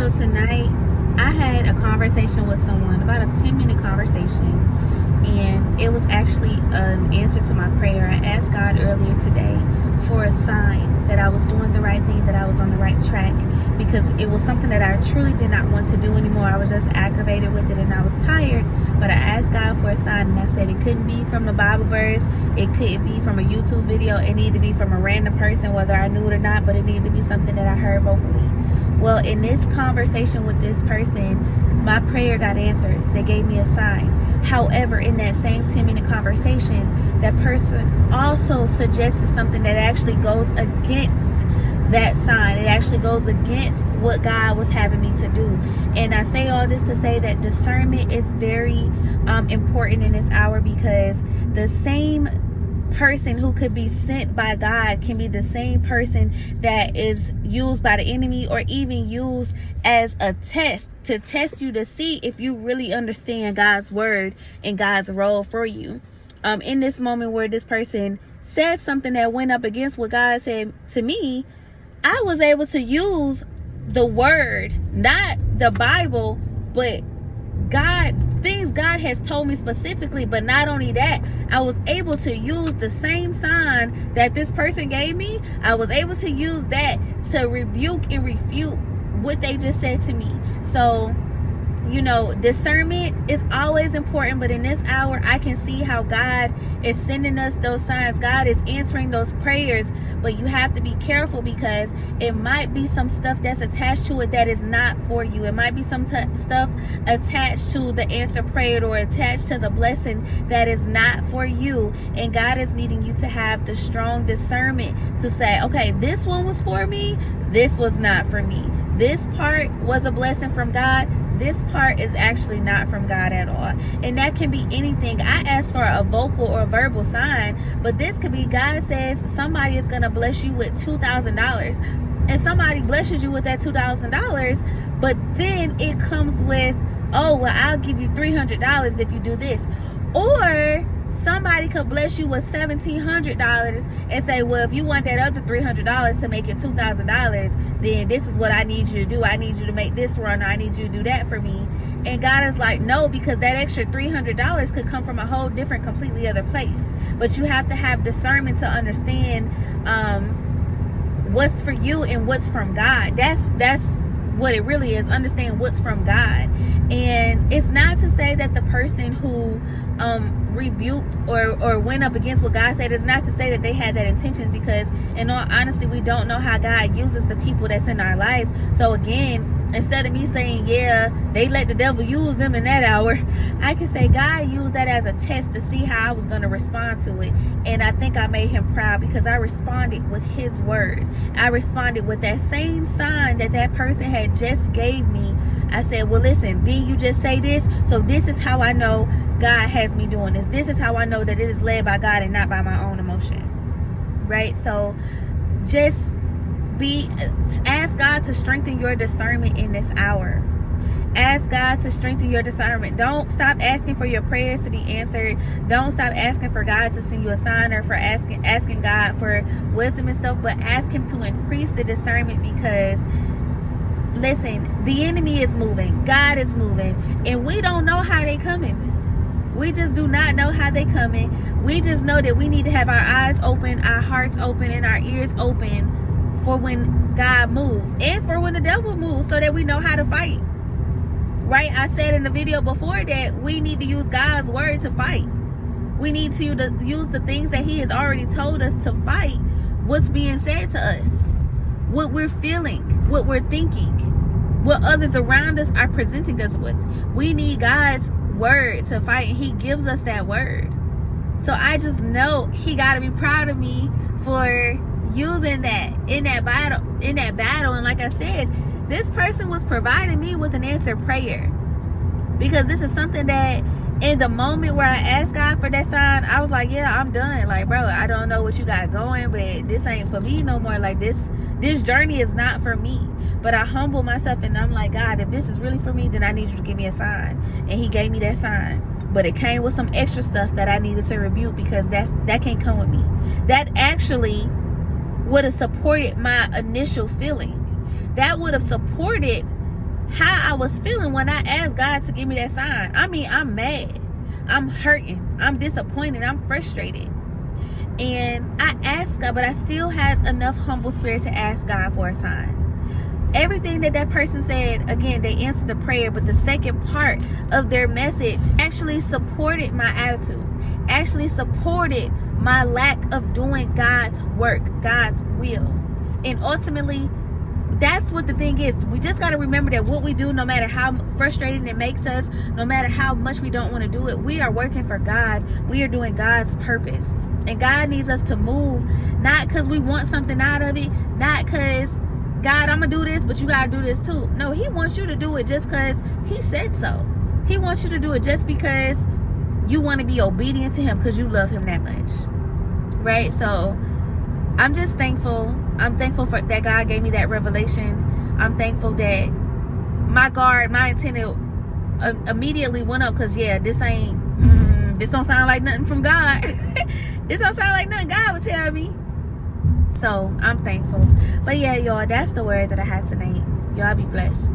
So tonight I had a conversation with someone, about a 10-minute conversation, and it was actually an answer to my prayer. I asked God earlier today for a sign that I was doing the right thing, that I was on the right track, because it was something that I truly did not want to do anymore. I was just aggravated with it and I was tired. But I asked God for a sign, and I said it couldn't be from the Bible verse, it couldn't be from a YouTube video, it needed to be from a random person, whether I knew it or not, but it needed to be something that I heard vocally. Well, in this conversation with this person, my prayer got answered. They gave me a sign. However, in that same 10-minute conversation, that person also suggested something that actually goes against that sign. It actually goes against what God was having me to do. And I say all this to say that discernment is very important in this hour, because the same person who could be sent by God can be the same person that is used by the enemy, or even used as a test to test you to see if you really understand God's word and God's role for you. In this moment where this person said something that went up against what God said to me, I was able to use the word, not the Bible, but things God has told me specifically. But not only that, I was able to use the same sign that this person gave me. I was able to use that to rebuke and refute what they just said to me. So, discernment is always important, but in this hour, I can see how God is sending us those signs. God is answering those prayers, but you have to be careful, because it might be some stuff that's attached to it that is not for you. It might be some stuff attached to the answer prayer, or attached to the blessing that is not for you. And God is needing you to have the strong discernment to say, okay, this one was for me, this was not for me. This part was a blessing from God, this part is actually not from God at all. And that can be anything. I asked for a vocal or verbal sign, but this could be God says somebody is going to bless you with $2,000, and somebody blesses you with that $2,000, but then it comes with, oh, well, I'll give you $300 if you do this. Or somebody could bless you with $1,700 and say, well, if you want that other $300 to make it $2,000, then this is what I need you to do. I need you to make this run, or I need you to do that for me. And God is like, no, because that extra $300 could come from a whole different, completely other place. But you have to have discernment to understand what's for you and what's from God. That's what it really is. Understand what's from God. And it's not to say that the person who rebuked or went up against what God said, is not to say that they had that intention, because in all honesty, we don't know how God uses the people that's in our life. So again, instead of me saying, yeah, they let the devil use them in that hour, I can say God used that as a test to see how I was going to respond to it. And I think I made him proud, because I responded with his word. I responded with that same sign that person had just gave me. I said, well, listen, didn't you just say this? So this is how I know God has me doing this. This is how I know that it is led by God and not by my own emotion. Right? So just ask God to strengthen your discernment in this hour. Ask God to strengthen your discernment. Don't stop asking for your prayers to be answered. Don't stop asking for God to send you a sign, or for asking God for wisdom and stuff, but ask him to increase the discernment, because listen, the enemy is moving, God is moving, and we don't know how they coming. We just do not know how they coming. We just know that we need to have our eyes open, our hearts open, and our ears open for when God moves, and for when the devil moves, so that we know how to fight. Right? I said in the video before that we need to use God's word to fight. We need to use the things that he has already told us to fight what's being said to us, what we're feeling, what we're thinking, what others around us are presenting us with. We need God's word to fight, and he gives us that word. So I just know he got to be proud of me for using that in that battle. And like I said, this person was providing me with an answered prayer, because this is something that in the moment where I asked God for that sign, I was like, yeah, I'm done. Like, bro, I don't know what you got going, but this ain't for me no more. Like, this journey is not for me. But I humble myself, and I'm like, God, if this is really for me, then I need you to give me a sign. And he gave me that sign. But it came with some extra stuff that I needed to rebuke, because that can't come with me. That actually would have supported my initial feeling. That would have supported how I was feeling when I asked God to give me that sign. I mean, I'm mad, I'm hurting, I'm disappointed, I'm frustrated. And I asked God, but I still had enough humble spirit to ask God for a sign. Everything that person said, again, they answered the prayer, but the second part of their message actually supported my attitude, actually supported my lack of doing God's work, God's will. And ultimately, that's what the thing is. We just got to remember that what we do, no matter how frustrating it makes us, no matter how much we don't want to do it, we are working for God. We are doing God's purpose. And God needs us to move, not because we want something out of it, not because, God, I'm going to do this, but you got to do this too. No, he wants you to do it just because he said so. He wants you to do it just because you want to be obedient to him, because you love him that much. Right? So I'm just thankful. I'm thankful for that God gave me that revelation. I'm thankful that my antenna immediately went up, because this don't sound like nothing from God. This don't sound like nothing God would tell me. So I'm thankful. But yeah, y'all, that's the word that I had tonight. Y'all be blessed.